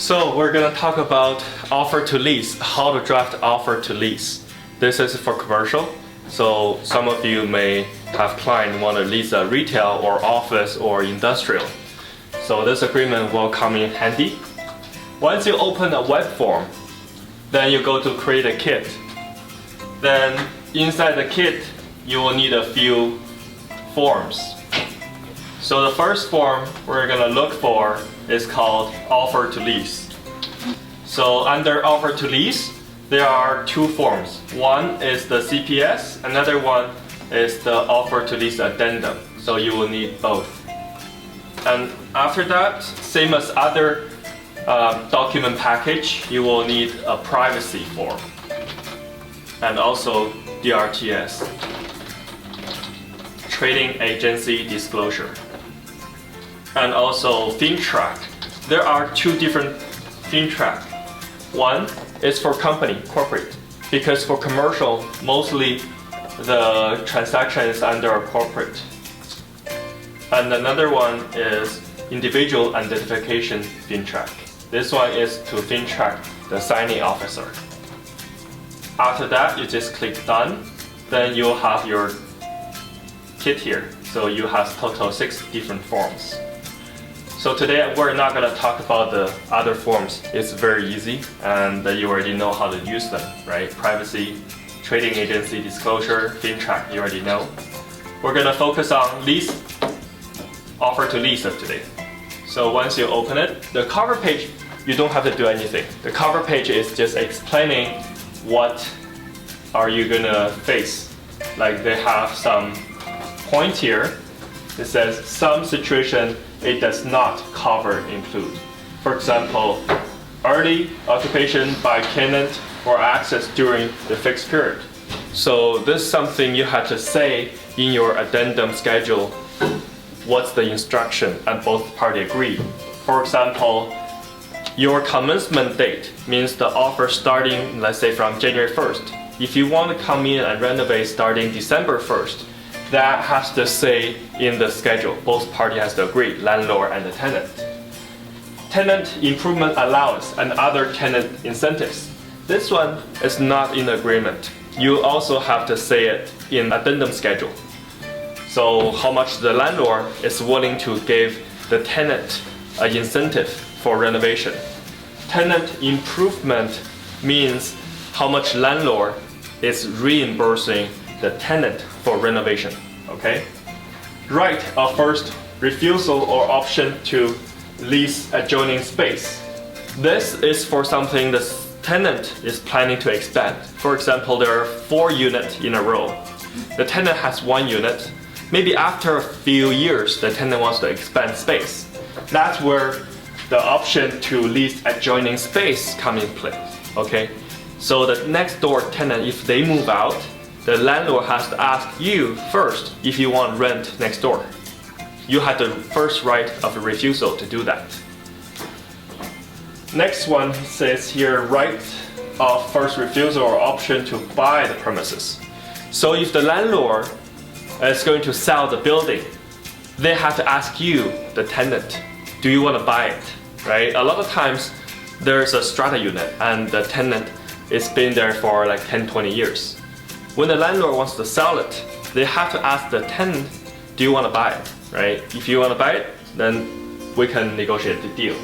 So we're gonna talk about offer to lease, how to draft offer to lease. This is for commercial. So some of you may have client want to lease a retail or office or industrial. So this agreement will come in handy. Once you open a web form, then you go to create a kit. Then inside the kit, you will need a few forms. So the first form we're gonna look for is called offer to lease. So under offer to lease, there are two forms. One is the CPS, another one is the offer to lease addendum. So you will need both. And after that, same as other document package, you will need a privacy form and also DRTS, trading agency disclosure, and also FinTrack. There are two different FinTrack. One is for company, corporate, because for commercial, mostly the transaction is under a corporate. And another one is individual identification FinTrack. This one is to FinTrack the signing officer. After that, you just click done. Then you'll have your kit here. So you have total 6 different forms. So today we're not going to talk about the other forms. It's very easy and you already know how to use them, right? Privacy, trading agency disclosure, FinTrack, you already know. We're going to focus on lease, offer to lease of today. So once you open it, the cover page, you don't have to do anything. The cover page is just explaining what are you going to face. Like they have some point here. It says some situation it does not cover include. For example, early occupation by tenant or access during the fixed period. So this is something you have to say in your addendum schedule. What's the instruction and both parties agree. For example, your commencement date means the offer starting, let's say from January 1st. If you want to come in and renovate starting December 1st, that has to say in the schedule. Both parties has to agree, landlord and the tenant. Tenant improvement allowance and other tenant incentives. This one is not in agreement. You also have to say it in addendum schedule. So how much the landlord is willing to give the tenant an incentive for renovation. Tenant improvement means how much landlord is reimbursing the tenant for renovation, okay? Right of first refusal or option to lease adjoining space. This is for something the tenant is planning to expand. For example, there are 4 units in a row. The tenant has 1 unit. Maybe after a few years, the tenant wants to expand space. That's where the option to lease adjoining space comes in play, okay? So the next door tenant, if they move out, the landlord has to ask you first if you want rent next door. You have the first right of refusal to do that. Next one says here, right of first refusal or option to buy the premises. So if the landlord is going to sell the building, they have to ask you, the tenant, do you want to buy it, right? A lot of times there's a strata unit and the tenant has been there for like 10-20 years. When the landlord wants to sell it, they have to ask the tenant, do you want to buy it, right? If you want to buy it, then we can negotiate the deal.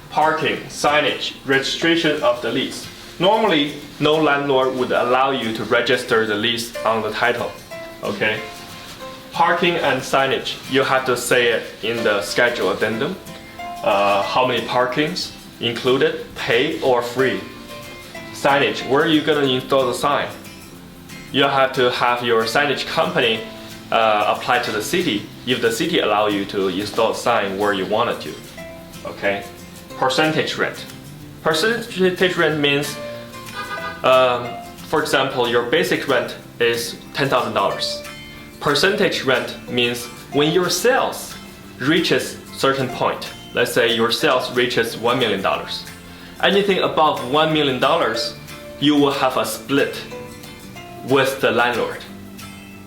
Parking, signage, registration of the lease. Normally, no landlord would allow you to register the lease on the title, okay? Parking and signage, you have to say it in the schedule addendum. How many parkings included, pay or free. Signage, where are you going to install the sign? You have to have your signage company apply to the city if the city allow you to install a sign where you want it to. Okay. Percentage rent. Percentage rent means, for example, your basic rent is $10,000. Percentage rent means when your sales reaches certain point, let's say your sales reaches $1 million. Anything above $1 million, you will have a split with the landlord.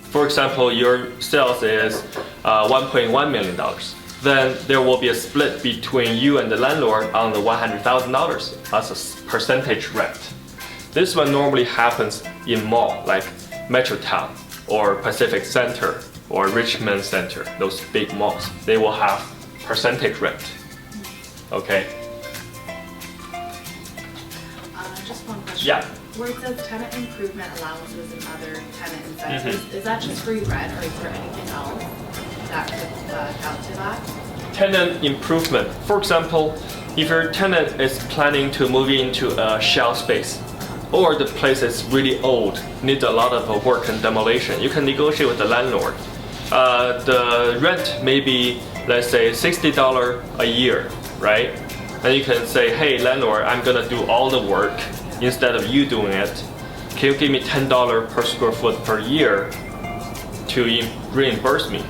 For example, your sales is $1.1 million. then there will be a split between you and the landlord on the $100,000 as a percentage rent. This one normally happens in mall like Metrotown or Pacific Center or Richmond Center, those big malls. They will have percentage rent. Okay. Just one question. Yeah. Where it says tenant improvement allowances and other tenant incentives, is that just free rent, or is there anything else that could count to that? Tenant improvement. For example, if your tenant is planning to move into a shell space, or the place is really old, needs a lot of work and demolition, you can negotiate with the landlord. The rent may be, let's say, $60 a year, right? And you can say, hey landlord, I'm gonna do all the work instead of you doing it. Can you give me $10 per square foot per year to reimburse me?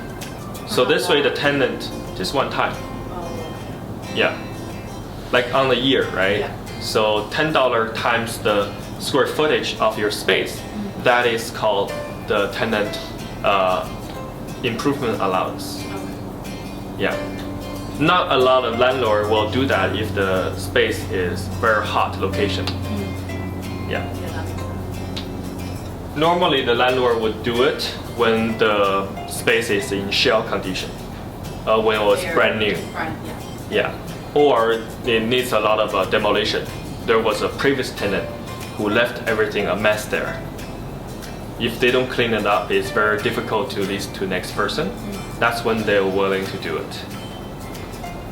So this way the tenant, just one time. Yeah, like on the year, right? Yeah. So $10 times the square footage of your space, that is called the tenant improvement allowance. Yeah. Not a lot of landlord will do that if the space is very hot location. Yeah. Normally the landlord would do it when the space is in shell condition, when it was brand new. Yeah. Or it needs a lot of demolition. There was a previous tenant who left everything a mess there. If they don't clean it up, it's very difficult to lease to next person. That's when they're willing to do it.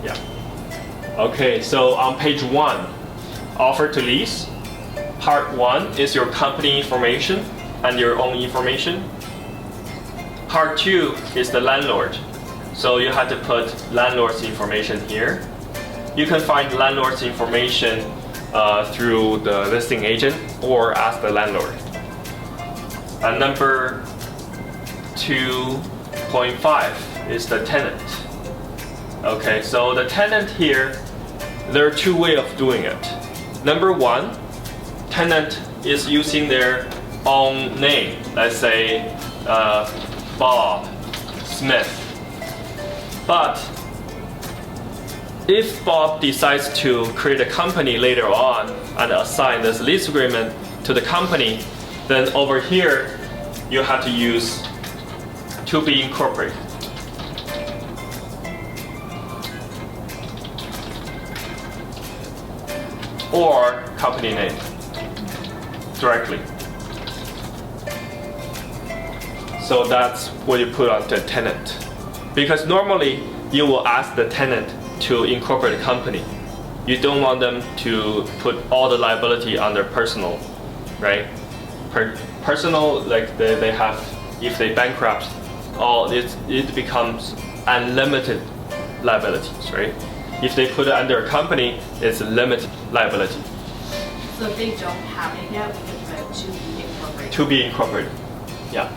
Yeah. Okay, so on page 1, offer to lease. Part 1 is your company information and your own information. Part 2 is the landlord. So you have to put landlord's information here. You can find landlord's information through the listing agent or ask the landlord. And number 2.5 is the tenant. Okay, so the tenant here, there are 2 ways of doing it. Number 1, tenant is using their own name. Let's say Bob Smith. But if Bob decides to create a company later on and assign this lease agreement to the company, then over here you have to use to be incorporated. Or company name directly. So that's what you put on the tenant. Because normally you will ask the tenant to incorporate a company. You don't want them to put all the liability on their personal, right? Personal, like they have, if they bankrupt, it becomes unlimited liabilities, right? If they put it under a company, it's limited liability. So if they don't have it yet, we can put to be incorporated. To be incorporated, yeah.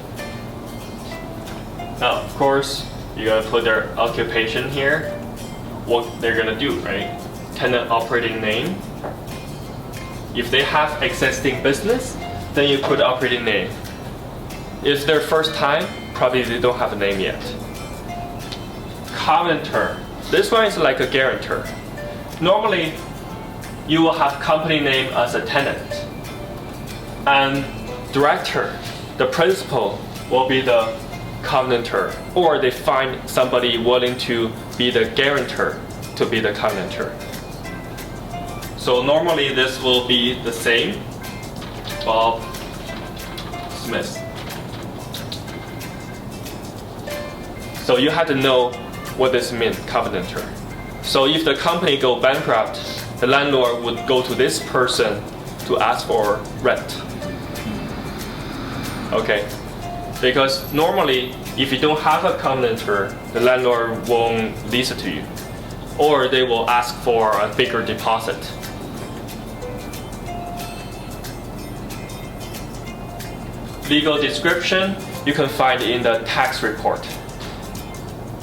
Now, of course, you gotta put their occupation here, what they're gonna do, right? Tenant operating name. If they have existing business, then you put operating name. If their first time, probably they don't have a name yet. Covenanter. This one is like a guarantor. Normally, you will have company name as a tenant. And director, the principal, will be the covenanter. Or they find somebody willing to be the guarantor to be the covenanter. So normally this will be the same, Bob Smith. So you have to know what this means, covenanter. So if the company go bankrupt, the landlord would go to this person to ask for rent. Okay, because normally if you don't have a covenanter, the landlord won't lease it to you, or they will ask for a bigger deposit. Legal description you can find in the tax report,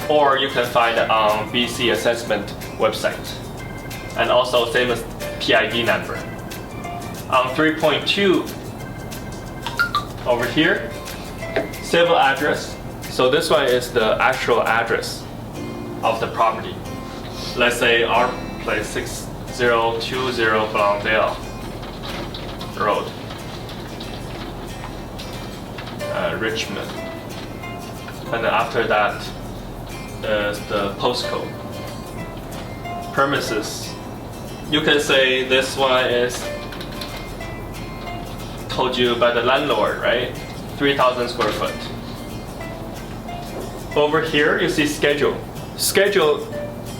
or you can find it on BC assessment website, and also same as PID number. On 3.2 over here, civil address. So this one is the actual address of the property. Let's say our place 6020 Blondale Road, Richmond. And then after that is the postcode. Premises. You can say this one is told you by the landlord, right? 3,000 square foot. Over here you see schedule. Schedule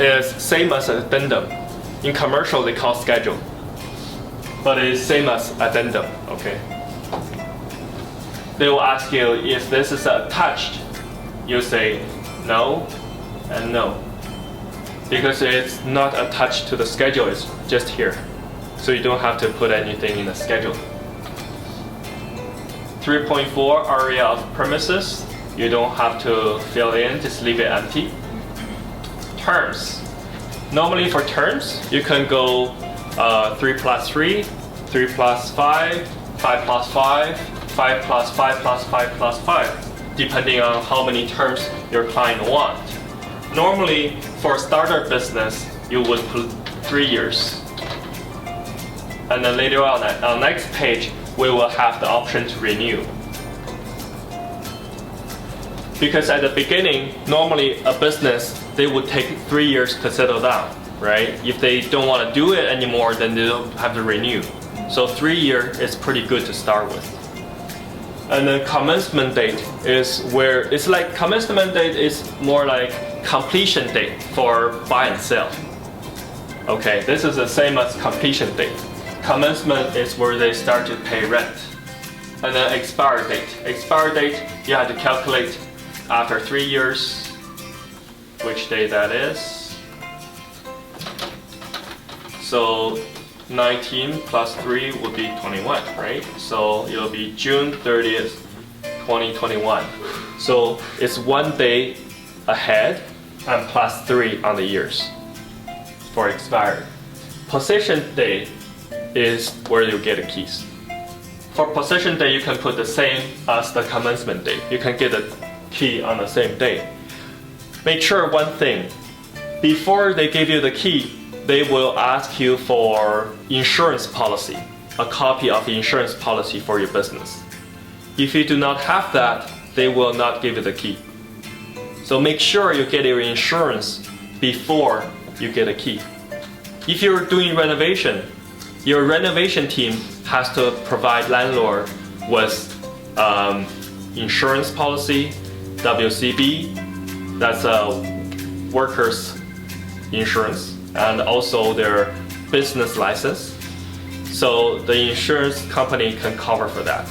is same as addendum. In commercial they call schedule, but it's same as addendum, okay? They will ask you if this is attached. You say no and no, because it's not attached to the schedule, it's just here. So you don't have to put anything in the schedule. 3.4 area of premises. You don't have to fill in, just leave it empty. Terms. Normally for terms, you can go 3 plus 3, 3 plus 5, 5 plus 5, 5 plus 5 plus 5 plus 5, depending on how many terms your client want. Normally, for starter business, you would put 3 years. And then later on next page, we will have the option to renew. Because at the beginning, normally a business, they would take 3 years to settle down, right? If they don't want to do it anymore, then they don't have to renew. So 3 years is pretty good to start with. And then commencement date is where, it's like commencement date is more like completion date for buy and sell. Okay, this is the same as completion date. Commencement is where they start to pay rent. And then expire date. Expire date, you have to calculate after 3 years, which day that is. So 19 plus 3 would be 21, right? So it'll be June 30th, 2021. So it's 1 day ahead and plus 3 on the years for expired. Possession day is where you get the keys. For possession day, you can put the same as the commencement date. You can get the key on the same day. Make sure one thing, before they give you the key, they will ask you for insurance policy, a copy of the insurance policy for your business. If you do not have that, they will not give you the key. So make sure you get your insurance before you get a key. If you're doing renovation, your renovation team has to provide landlord with insurance policy, WCB, that's a workers insurance, and also their business license. So the insurance company can cover for that.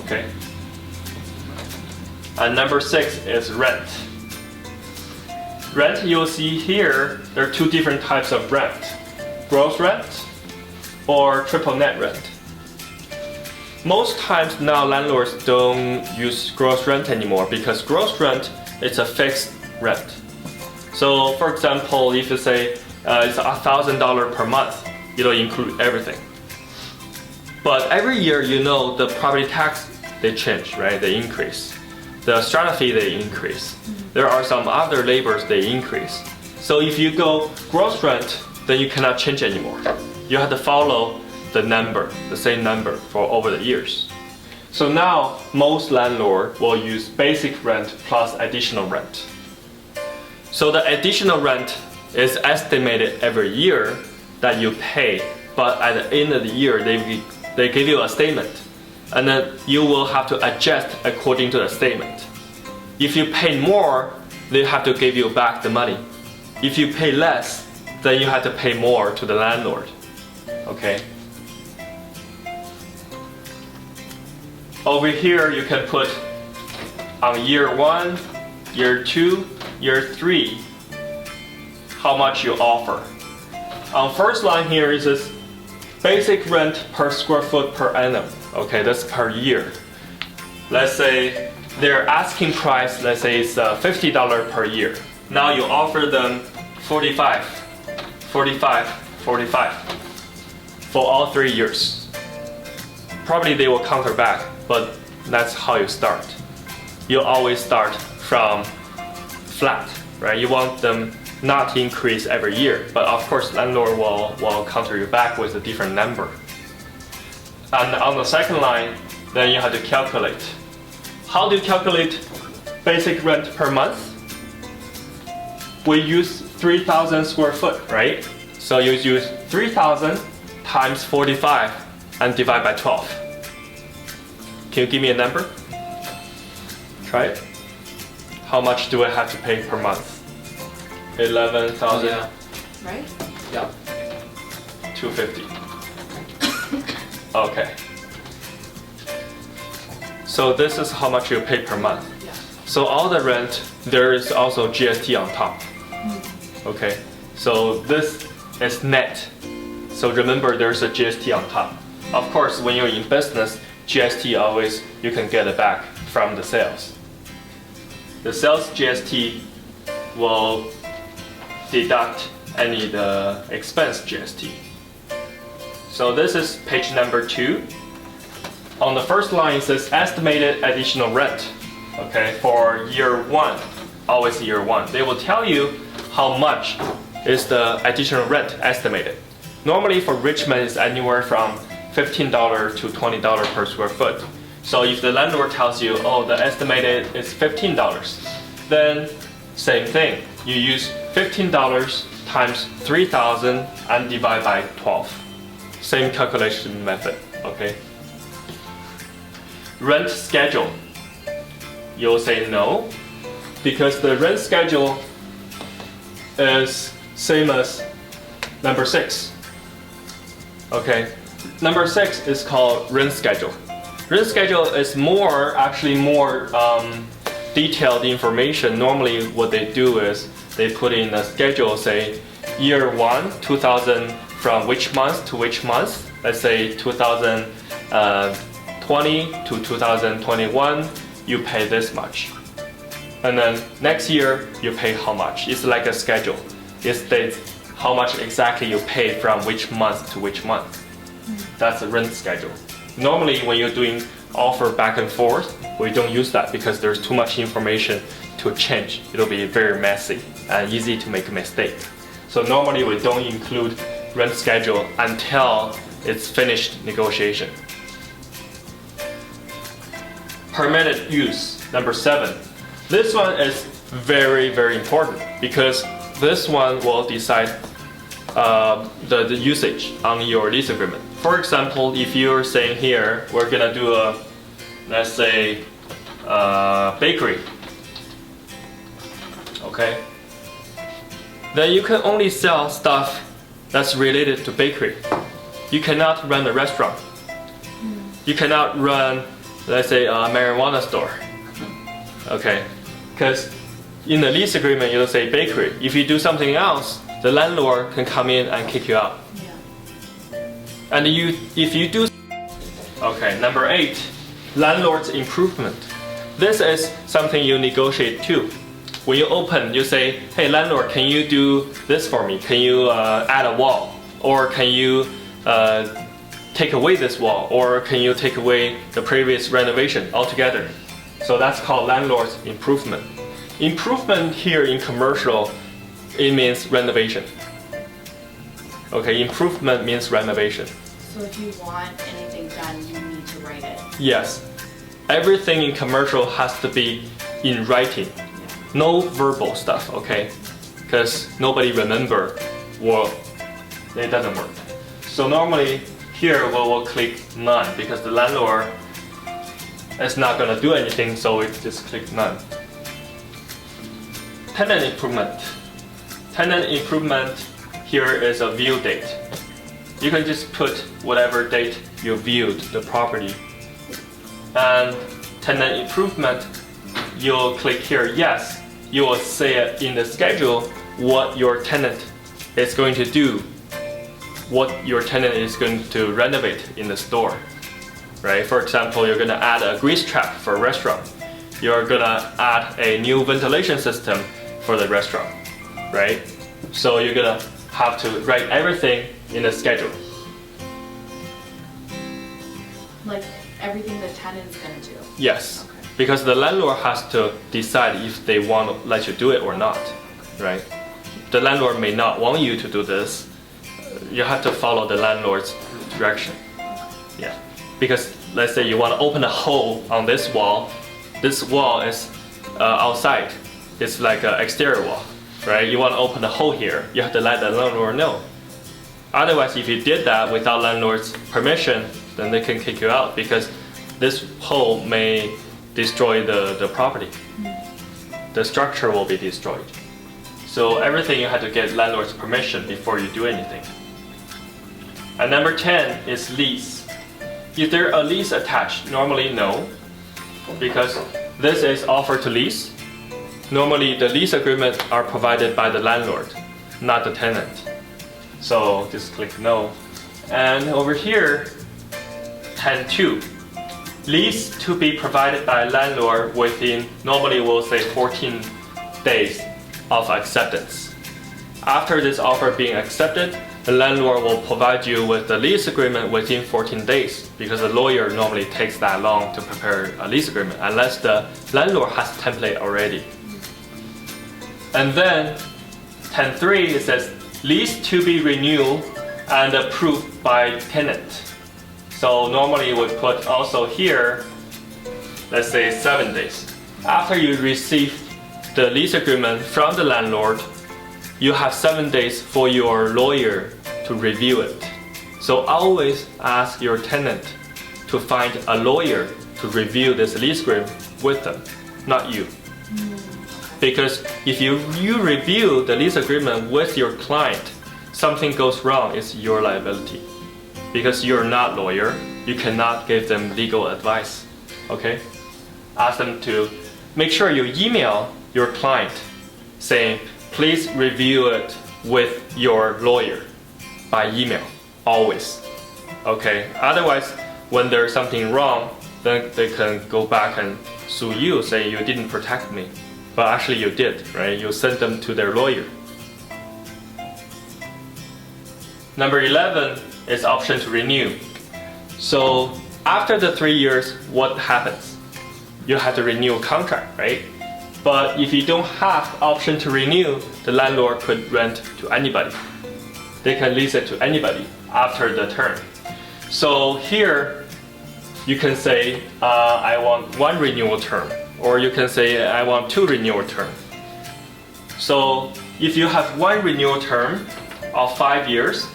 Okay. And number 6 is rent. Rent, you'll see here, there are 2 different types of rent. Gross rent or triple net rent. Most times now landlords don't use gross rent anymore because gross rent is a fixed rent. So for example, if you say it's $1,000 per month, it'll include everything. But every year, you know, the property tax, they change, right? They increase. The strata fee, they increase. There are some other labors, they increase. So if you go gross rent, then you cannot change anymore. You have to follow the number, the same number for over the years. So now most landlords will use basic rent plus additional rent. So the additional rent is estimated every year that you pay, but at the end of the year they give you a statement, and then you will have to adjust according to the statement. If you pay more, they have to give you back the money. If you pay less, then you have to pay more to the landlord. Okay. Over here you can put on year 1, year 2, year 3 how much you offer. On first line here is this basic rent per square foot per annum. Okay, that's per year. Let's say their asking price, let's say it's $50 per year. Now you offer them 45, 45, 45 for all 3 years. Probably they will counter back, but that's how you start. You always start from flat, right? You want them not to increase every year, but of course landlord will counter you back with a different number. And on the second line, then you have to calculate. How do you calculate basic rent per month? We use 3,000 square foot, right? So you use 3,000 times 45 and divide by 12. Can you give me a number? Try it. How much do I have to pay per month? 11,000. Yeah. Right? Yeah. 250. Okay. So this is how much you pay per month. Yeah. So all the rent, there is also GST on top. Okay. So this is net. So remember there's a GST on top. Of course, when you're in business, GST always, you can get it back from the sales. The sales GST will deduct any the expense GST. So this is page number 2. On the first line it says estimated additional rent. Okay, for year 1, always year 1. They will tell you how much is the additional rent estimated. Normally for Richmond it's anywhere from $15 to $20 per square foot. So if the landlord tells you, oh, the estimated is $15, then same thing. You use $15 times 3,000 and divide by 12. Same calculation method, okay? Rent schedule. You'll say no, because the rent schedule is same as number 6. Okay, number 6 is called rent schedule. Rent schedule is actually more detailed information. Normally what they do is they put in a schedule, say year 1, 2000 from which month to which month. Let's say 2020 to 2021, you pay this much. And then next year, you pay how much. It's like a schedule. It states how much exactly you pay from which month to which month. That's a rent schedule. Normally, when you're doing offer back and forth, we don't use that because there's too much information to change. It'll be very messy and easy to make a mistake. So normally, we don't include rent schedule until it's finished negotiation. Permitted use, number 7. This one is very, very important because this one will decide the usage on your lease agreement. For example, if you're saying here, we're gonna do a, let's say, bakery, okay? Then you can only sell stuff that's related to bakery. You cannot run a restaurant. You cannot run, let's say, a marijuana store, okay? Because in the lease agreement, you'll say bakery. If you do something else, the landlord can come in and kick you out. Yeah. And if you do, okay, number 8, landlord's improvement. This is something you negotiate too. When you open, you say, hey landlord, can you do this for me? Can you add a wall? Or can you take away this wall? Or can you take away the previous renovation altogether? So that's called landlord's improvement. Improvement here in commercial, it means renovation. Okay, improvement means renovation. So if you want anything done, you need to write it. Yes. Everything in commercial has to be in writing. No verbal stuff, okay? Because nobody remember, well, it doesn't work. So normally here we will click none because the landlord is not gonna do anything, so we just click none. Tenant improvement. Tenant improvement here is a view date. You can just put whatever date you viewed the property. And tenant improvement, you'll click here, yes. You will say it in the schedule what your tenant is going to do, what your tenant is going to renovate in the store, right? For example, you're gonna add a grease trap for a restaurant. You're gonna add a new ventilation system for the restaurant, right? So you're gonna have to write everything in a schedule. Like everything the tenant's gonna do. Yes. Okay. because the landlord has to decide if they want to let you do it or not, right? The landlord may not want you to do this. You have to follow the landlord's direction. Yeah, because let's say you want to open a hole on this wall. This wall is outside. It's like an exterior wall, right? You want to open a hole here. You have to let the landlord know. Otherwise, if you did that without landlord's permission, then they can kick you out because this hole may destroy the property. The structure will be destroyed. So everything you have to get landlord's permission before you do anything. And number 10 is lease. Is there a lease attached? Normally no, because this is offer to lease. Normally the lease agreement are provided by the landlord, not the tenant. So just click no. And over here, 10.2. Lease to be provided by landlord within, normally we'll say 14 days of acceptance. After this offer being accepted, the landlord will provide you with the lease agreement within 14 days because the lawyer normally takes that long to prepare a lease agreement unless the landlord has a template already. And then 10.3 it says lease to be renewed and approved by tenant. So normally we put also here, let's say 7 days. After you receive the lease agreement from the landlord, you have 7 days for your lawyer to review it. So always ask your tenant to find a lawyer to review this lease agreement with them, not you. Because if you review the lease agreement with your client, something goes wrong, it's your liability. Because you're not lawyer, you cannot give them legal advice. Okay? Ask them to make sure you email your client saying, please review it with your lawyer by email, always. Okay? Otherwise, when there's something wrong, then they can go back and sue you, saying you didn't protect me. But actually you did, right? You sent them to their lawyer. Number 11 is option to renew. So after the 3 years, what happens? You have to renew a contract, right? But if you don't have option to renew, the landlord could rent to anybody. They can lease it to anybody after the term. So here, you can say, I want 1 renewal term, or you can say, I want 2 renewal term. So if you have 1 renewal term of 5 years,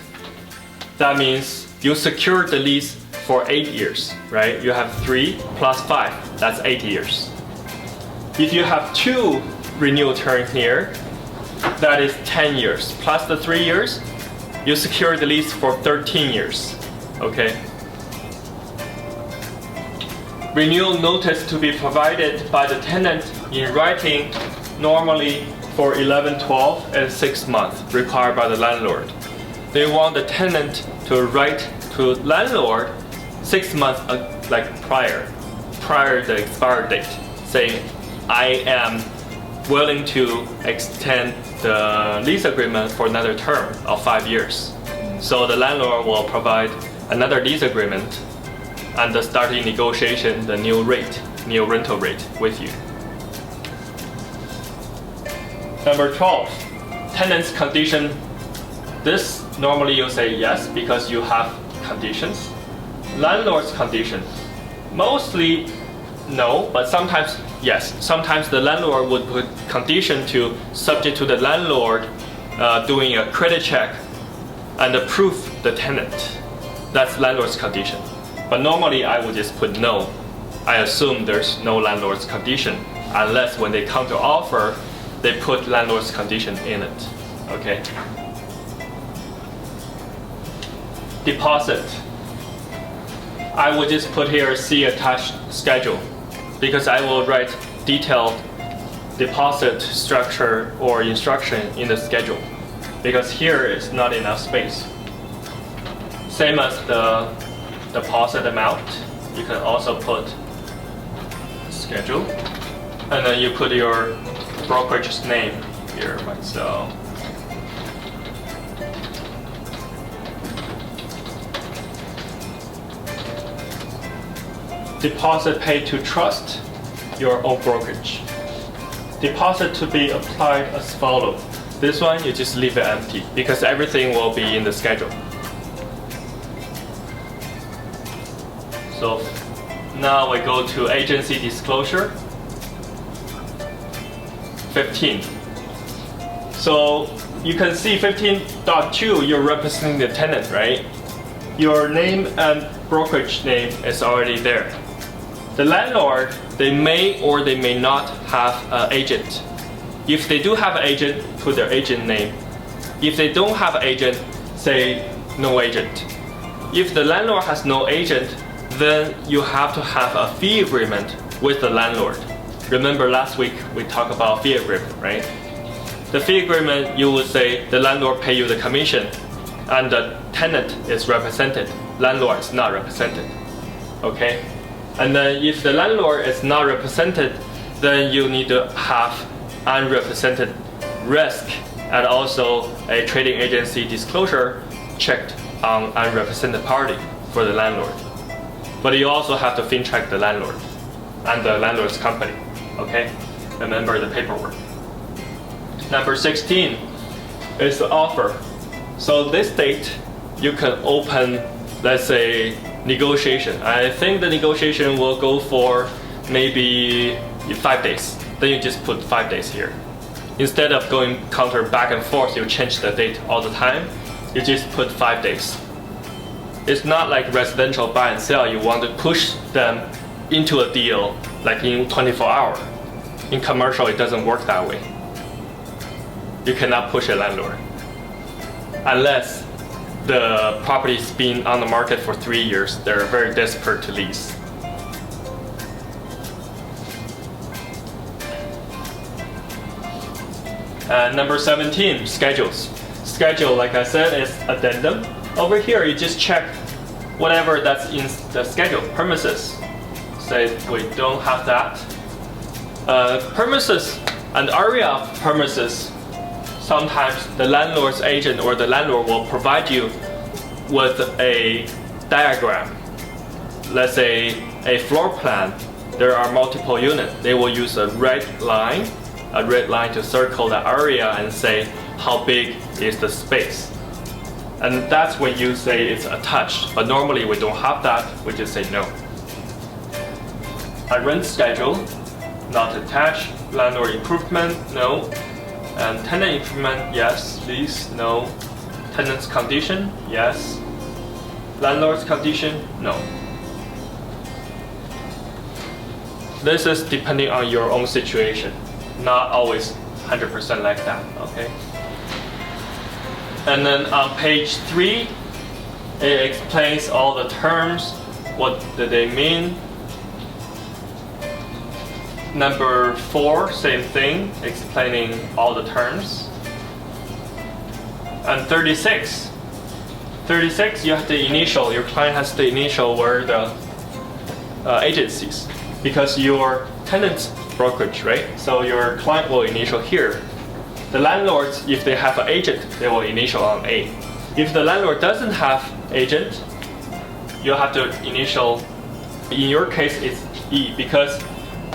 that means you secure the lease for 8 years, right? You have 3 plus 5, that's 8 years. If you have 2 renewal terms here, that is 10 years. Plus the 3 years, you secure the lease for 13 years, okay? Renewal notice to be provided by the tenant in writing, normally for 11, 12, and 6 months, required by the landlord. They want the tenant to write to landlord 6 months prior the expiry date, saying, I am willing to extend the lease agreement for another term of 5 years. So the landlord will provide another lease agreement and the starting negotiation, the new rental rate with you. Number 12, tenant's condition. This normally you say yes because you have conditions. Landlord's condition, mostly no, but sometimes yes. Sometimes the landlord would put condition to subject to the landlord doing a credit check and approve the tenant. That's landlord's condition. But normally I would just put no. I assume there's no landlord's condition unless when they come to offer, they put landlord's condition in it. Okay. Deposit. I would just put here see attached schedule because I will write detailed deposit structure or instruction in the schedule because here is not enough space. Same as the deposit amount, you can also put schedule and then you put your brokerage's name here, myself. Deposit paid to trust. your own brokerage. Deposit to be applied as follows. This one, you just leave it empty because everything will be in the schedule. So now we go to agency disclosure. 15. So you can see 15.2, you're representing the tenant, right? Your name and brokerage name is already there. The landlord, they may or they may not have an agent. If they do have an agent, put their agent name. If they don't have an agent, say no agent. If the landlord has no agent, then you have to have a fee agreement with the landlord. Remember last week we talked about fee agreement, right? The fee agreement, you would say the landlord pay you the commission and the tenant is represented, landlord is not represented, okay? And then if the landlord is not represented, then you need to have unrepresented risk and also a trading agency disclosure checked on unrepresented party for the landlord. But you also have to fin check the landlord and the landlord's company, okay? Remember the paperwork. Number 16 is the offer. So this date, you can open, let's say, negotiation. I think the negotiation will go for maybe 5 days. Then you just put 5 days here. Instead of going counter back and forth, you change the date all the time. You just put 5 days. It's not like residential buy and sell. You want to push them into a deal like in 24 hours. In commercial, it doesn't work that way. You cannot push a landlord unless the property's been on the market for 3 years. They're very desperate to lease. And number 17, schedules. Schedule, like I said, is addendum. Over here, you just check whatever that's in the schedule. Premises, say we don't have that. Premises, an area of premises, sometimes the landlord's agent or the landlord will provide you with a diagram. Let's say a floor plan. There are multiple units. They will use a red line to circle the area and say how big is the space. And that's when you say it's attached. But normally we don't have that. We just say no. A rent schedule, not attached. Landlord improvement, no. And tenant improvement, yes. Lease, no. Tenant's condition, yes. Landlord's condition, no. This is depending on your own situation. Not always 100% like that, okay? And then on page 3, it explains all the terms. What do they mean? Number 4, same thing, explaining all the terms. And 36. 36, you have to initial, your client has to initial where the agencies, because your tenant's brokerage, right? So your client will initial here. The landlords, if they have an agent, they will initial on A. If the landlord doesn't have agent, you have to initial, in your case it's E, because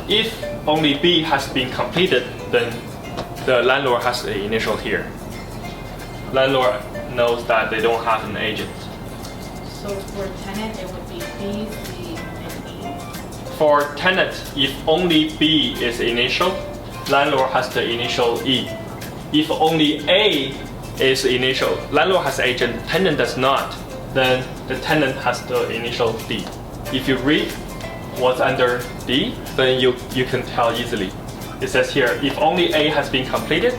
if only B has been completed, then the landlord has the initial here. Landlord knows that they don't have an agent. So for tenant, it would be B, C, and E? For tenant, if only B is initial, landlord has the initial E. If only A is initial, landlord has agent, tenant does not, then the tenant has the initial D. If you read what's under D, then you can tell easily. It says here, if only A has been completed,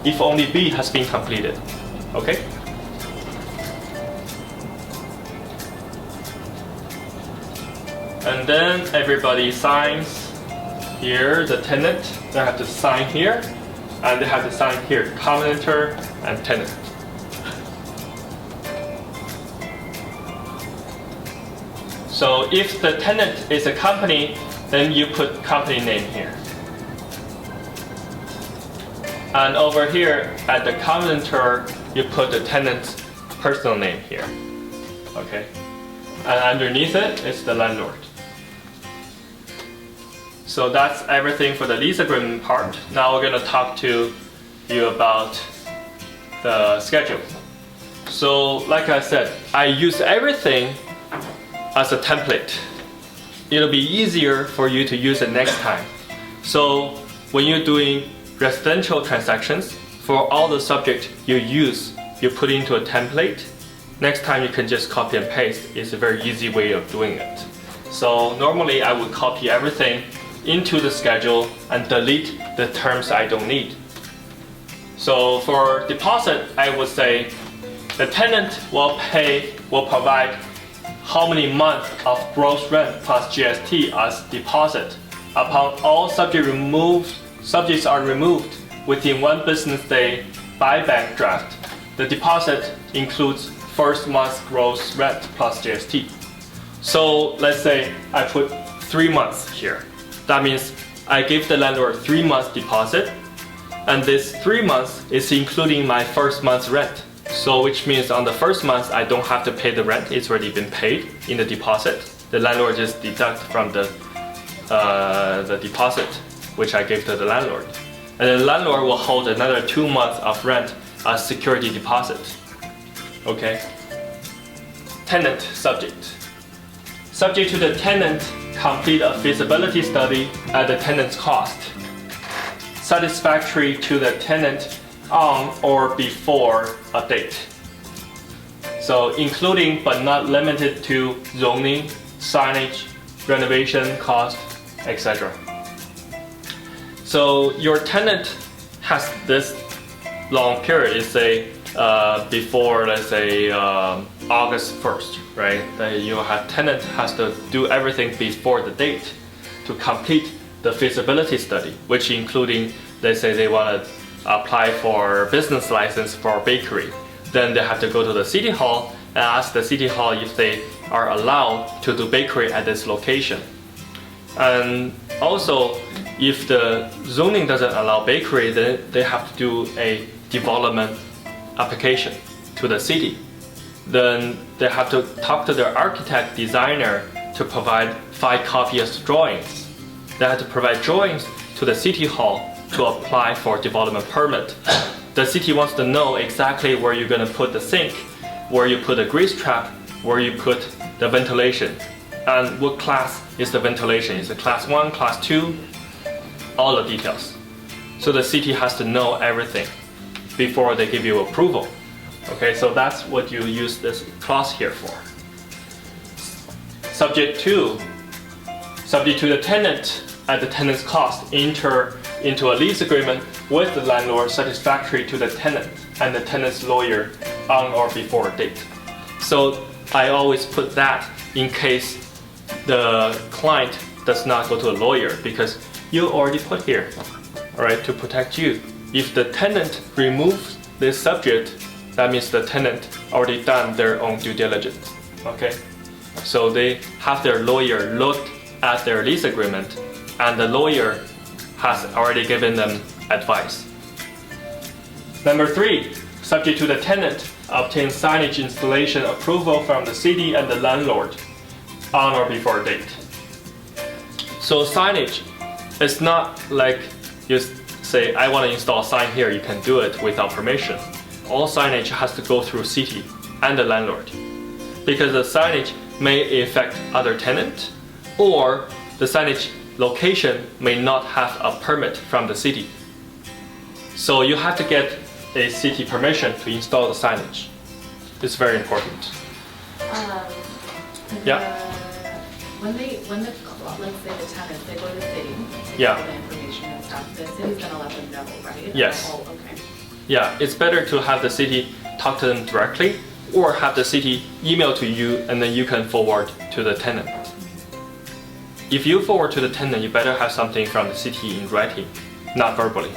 if only B has been completed. Okay? And then everybody signs here, the tenant, they have to sign here, and they have to sign here, commenter and tenant. So if the tenant is a company, then you put company name here. And over here at the commenter, you put the tenant's personal name here. Okay? And underneath it is the landlord. So that's everything for the lease agreement part. Now we're gonna talk to you about the schedule. So like I said, I use everything as a template. It'll be easier for you to use it next time. So when you're doing residential transactions, for all the subject you put into a template. Next time you can just copy and paste. It's a very easy way of doing it. So normally I would copy everything into the schedule and delete the terms I don't need. So for deposit, I would say the tenant will provide how many months of gross rent plus GST as deposit. Upon all subjects are removed within 1 business day by bank draft. The deposit includes first month's gross rent plus GST. So let's say I put 3 months here. That means I give the landlord 3 months deposit, and this 3 months is including my first month's rent. So which means on the first month I don't have to pay the rent, it's already been paid in the deposit. The landlord just deduct from the deposit which I gave to the landlord. And the landlord will hold another 2 months of rent as security deposit. Okay. Tenant subject. Subject to the tenant complete a feasibility study at the tenant's cost. Satisfactory to the tenant on or before a date. So including but not limited to zoning, signage, renovation cost, etc. So your tenant has this long period, let's say before, let's say August 1st, right? Then you have tenant has to do everything before the date to complete the feasibility study, which including, let's say they want to apply for business license for a bakery. Then they have to go to the city hall and ask the city hall if they are allowed to do bakery at this location. And also, if the zoning doesn't allow bakery, then they have to do a development application to the city. Then they have to talk to their architect designer to provide 5 copies of drawings. They have to provide drawings to the city hall to apply for development permit. The city wants to know exactly where you're going to put the sink, where you put the grease trap, where you put the ventilation, and what class is the ventilation. Is it class 1, class 2? All the details. So the city has to know everything before they give you approval. Okay, so that's what you use this clause here for. Subject to the tenant at the tenant's cost enter into a lease agreement with the landlord satisfactory to the tenant and the tenant's lawyer on or before date. So I always put that in case the client does not go to a lawyer, because you already put here, all right, to protect you. If the tenant removes this subject, that means the tenant already done their own due diligence. Okay, so they have their lawyer look at their lease agreement, and the lawyer has already given them advice. Number 3, subject to the tenant obtain signage installation approval from the city and the landlord on or before date. So signage is not like you say, I want to install a sign here, you can do it without permission. All signage has to go through city and the landlord, because the signage may affect other tenants, or the signage location may not have a permit from the city. So you have to get a city permission to install the signage. It's very important. Yeah. When let's say the tenants, they go to the city, take Yeah. all the information and stuff, the city's gonna let them know, right? Yes. Oh, okay. Yeah, it's better to have the city talk to them directly, or have the city email to you and then you can forward to the tenant. If you forward to the tenant, you better have something from the city in writing, not verbally.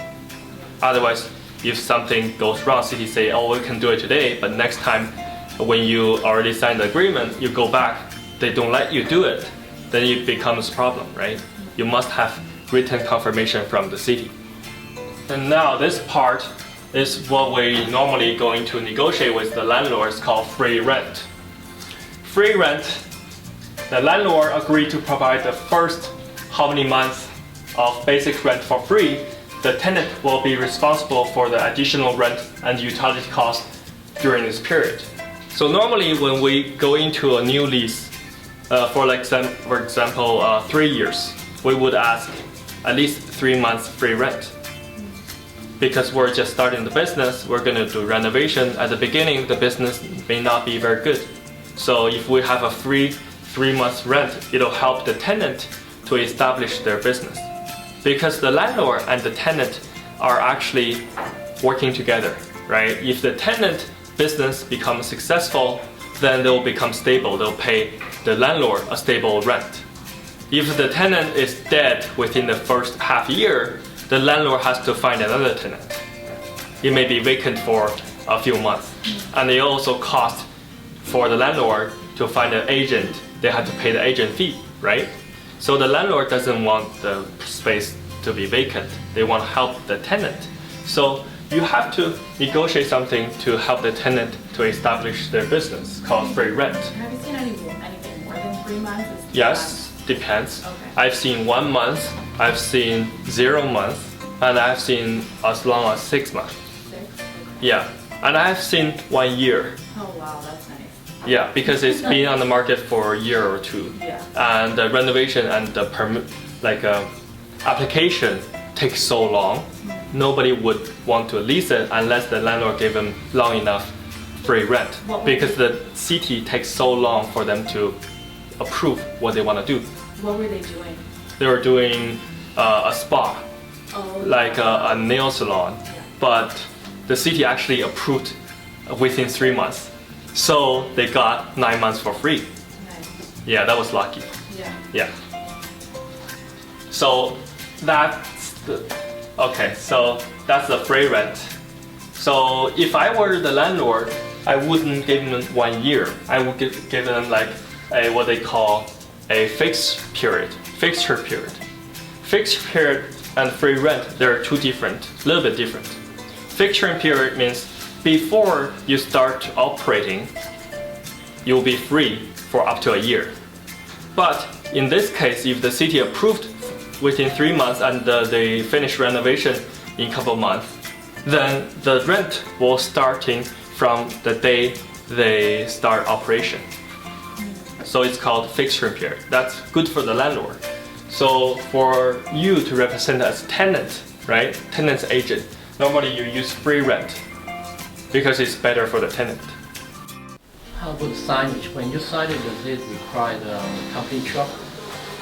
Otherwise, if something goes wrong, city say, oh, we can do it today, but next time when you already signed the agreement, you go back, they don't let you do it, then it becomes a problem, right? You must have written confirmation from the city. And now this part is what we normally going to negotiate with the landlords, called free rent. Free rent, the landlord agreed to provide the first how many months of basic rent for free, the tenant will be responsible for the additional rent and utility cost during this period. So normally when we go into a new lease, for example, 3 years, we would ask at least 3 months free rent. Because we're just starting the business, we're going to do renovation. At the beginning, the business may not be very good. So if we have a free 3 months rent, it'll help the tenant to establish their business. Because the landlord and the tenant are actually working together, right? If the tenant business becomes successful, then they'll become stable. They'll pay the landlord a stable rent. If the tenant is dead within the first half year, the landlord has to find another tenant. It may be vacant for a few months. And it also costs for the landlord to find an agent. They have to pay the agent fee, right? So the landlord doesn't want the space to be vacant. They want to help the tenant. So you have to negotiate something to help the tenant to establish their business called free rent. Have you seen anything more than 3 months? Yes, depends. Okay. I've seen 1 month, I've seen 0 months, and I've seen as long as 6 months. 6? Okay. Yeah, and I've seen 1 year. Oh wow, that's nice. Yeah, because it's been on the market for a year or two. Yeah. And the renovation and the application takes so long. Nobody would want to lease it unless the landlord gave them long enough free rent. Because the city takes so long for them to approve what they want to do. What were they doing? They were doing a spa, like a nail salon, but the city actually approved within 3 months. So they got 9 months for free. Nice. Yeah, that was lucky. Yeah. Yeah. So that's the free rent. So if I were the landlord, I wouldn't give them 1 year. I would give them like what they call a fixture period. Fixed period and free rent, they're a little bit different. Fixturing period means before you start operating, you'll be free for up to a year. But in this case, if the city approved within 3 months and they finish renovation in a couple months, then the rent will starting from the day they start operation. So it's called fixturing period. That's good for the landlord. So for you to represent as tenant, right? Tenant's agent, normally you use free rent because it's better for the tenant. How about signage? When you sign it, does it require the company truck?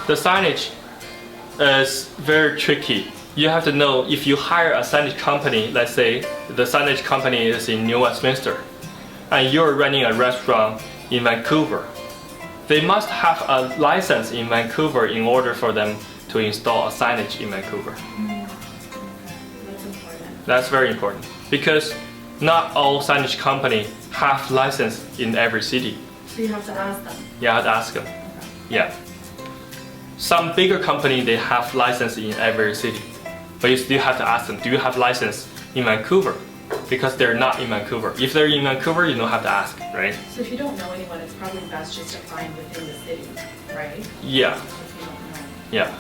The signage is very tricky. You have to know if you hire a signage company, let's say the signage company is in New Westminster, and you're running a restaurant in Vancouver. They must have a license in Vancouver in order for them to install a signage in Vancouver. That's important. That's very important because not all signage company have license in every city. So you have to ask them. You have to ask them. Yeah. Some bigger company, they have license in every city, but you still have to ask them, do you have license in Vancouver? Because they're not in Vancouver. If they're in Vancouver, you don't have to ask, right? So if you don't know anyone, it's probably best just to find within the city, right? Yeah, If you don't know. yeah.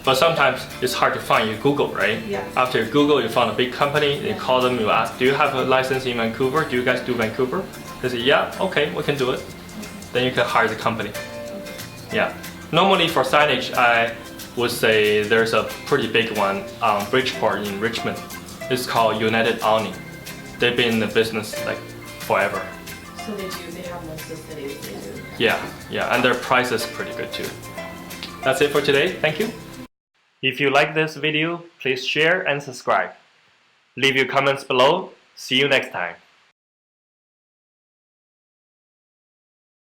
But sometimes it's hard to find. You Google, right? Yeah. After you Google, you found a big company, you call them, you ask, do you have a license in Vancouver? Do you guys do Vancouver? They say, yeah, okay, we can do it. Then you can hire the company. Yeah. Normally for signage, I would say there's a pretty big one on Bridgeport in Richmond. It's called United Awning. They've been in the business like forever. So they have most of the cities, they do. Yeah, and their price is pretty good too. That's it for today. Thank you. If you like this video, please share and subscribe. Leave your comments below. See you next time.